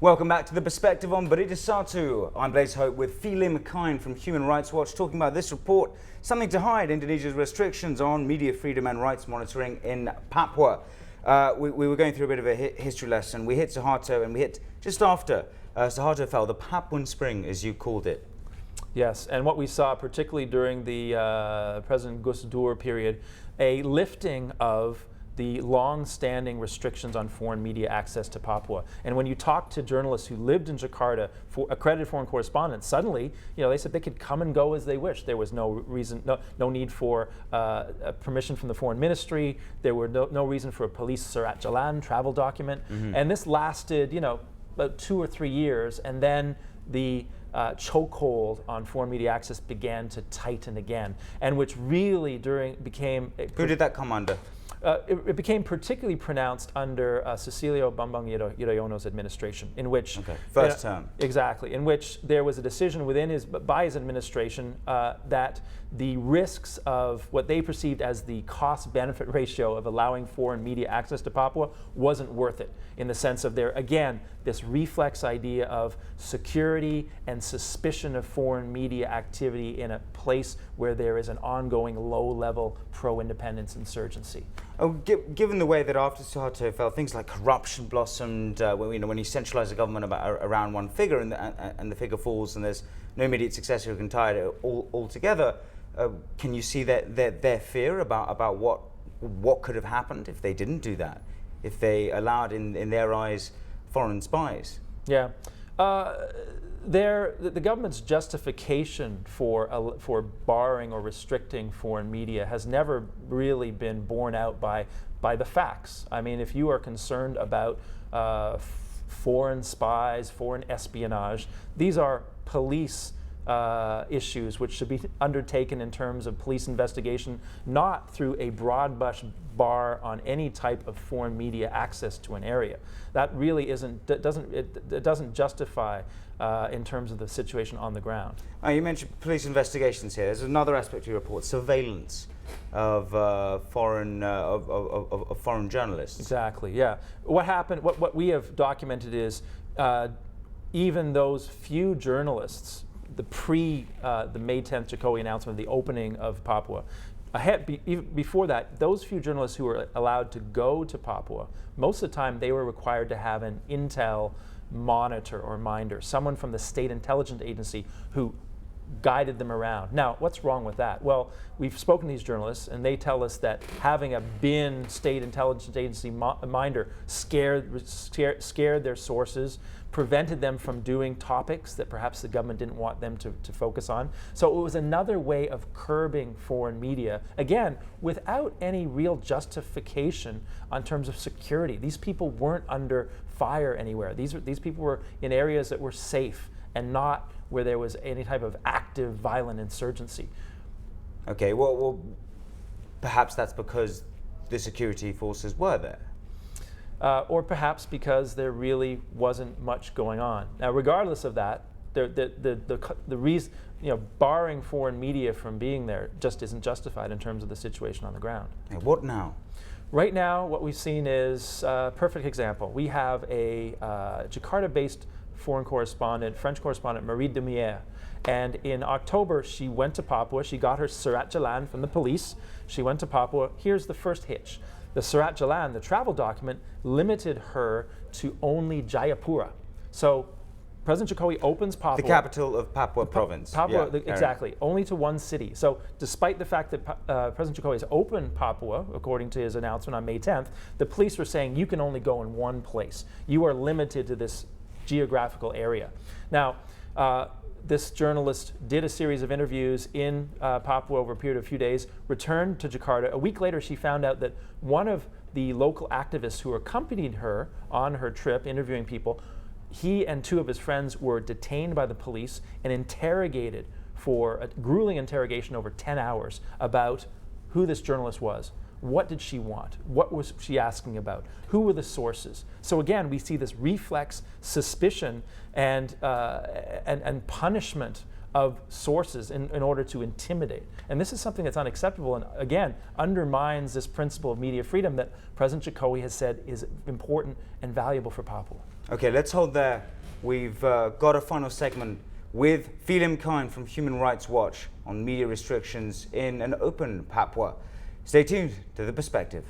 Welcome back to The Perspective on Berita Satu. I'm Blaise Hope with Phelim Kine from Human Rights Watch talking about this report, Something to Hide, Indonesia's restrictions on media freedom and rights monitoring in Papua. We were going through a bit of a history lesson. We hit Suharto and we hit just after Suharto fell, the Papuan Spring, as you called it. Yes, and what we saw, particularly during the President Gus Dur period, a lifting of the long-standing restrictions on foreign media access to Papua. And when you talk to journalists who lived in Jakarta, accredited foreign correspondents, suddenly, they said they could come and go as they wished. There was no reason, no need for permission from the foreign ministry. There were no reason for a police Surat Jalan travel document. And this lasted, about 2 or 3 years, and then the chokehold on foreign media access began to tighten again, and which really became... Who did that come under? It became particularly pronounced under Susilo Bambang Yudhoyono's administration, in which first term, exactly, in which there was a decision by his administration that the risks of what they perceived as the cost-benefit ratio of allowing foreign media access to Papua wasn't worth it, in the sense of this reflex idea of security and suspicion of foreign media activity in a place where there is an ongoing low-level pro-independence insurgency. Oh, given the way that after Suharto fell, things like corruption blossomed, when you centralize the government around one figure and the figure falls and there's no immediate successor who can tie it all together, can you see their fear about what could have happened if they didn't do that, if they allowed, in their eyes, foreign spies? Yeah. The government's justification for barring or restricting foreign media has never really been borne out by the facts. I mean, if you are concerned about foreign spies, foreign espionage, these are police issues which should be undertaken in terms of police investigation, not through a broad brush bar on any type of foreign media access to an area. That really doesn't justify in terms of the situation on the ground. You mentioned police investigations here. There's another aspect of your report: surveillance of foreign journalists. Exactly. Yeah. What happened? What we have documented is even those few journalists, the May 10th Jokowi announcement, the opening of Papua, before that, those few journalists who were allowed to go to Papua, most of the time they were required to have an intel monitor or minder, someone from the state intelligence agency who guided them around. Now, what's wrong with that? Well, we've spoken to these journalists and they tell us that having a BIN state intelligence agency minder scared their sources, prevented them from doing topics that perhaps the government didn't want them to focus on. So it was another way of curbing foreign media, again, without any real justification on terms of security. These people weren't under fire anywhere. These people were in areas that were safe and not where there was any type of active violent insurgency. Okay, well, perhaps that's because the security forces were there. Or perhaps because there really wasn't much going on. Now, regardless of that, the reason, barring foreign media from being there just isn't justified in terms of the situation on the ground. Okay, what now? Right now, what we've seen is a perfect example. We have a Jakarta-based foreign correspondent, French correspondent, Marie Demier. And in October, she went to Papua. She got her Surat Jalan from the police. She went to Papua. Here's the first hitch. The Surat Jalan, the travel document, limited her to only Jayapura. So President Jokowi opens Papua. The capital of Papua province. Papua, exactly, only to one city. So despite the fact that President Jokowi has opened Papua, according to his announcement on May 10th, the police were saying you can only go in one place. You are limited to this geographical area. Now, this journalist did a series of interviews in Papua over a period of a few days, returned to Jakarta. A week later, she found out that one of the local activists who accompanied her on her trip interviewing people, he and 2 of his friends were detained by the police and interrogated for a grueling interrogation over 10 hours about who this journalist was. What did she want? What was she asking about? Who were the sources? So again, we see this reflex suspicion and punishment of sources in order to intimidate. And this is something that's unacceptable and, again, undermines this principle of media freedom that President Jokowi has said is important and valuable for Papua. Okay, let's hold there. We've got a final segment with Phelim Kine from Human Rights Watch on media restrictions in an open Papua. Stay tuned to The Perspective.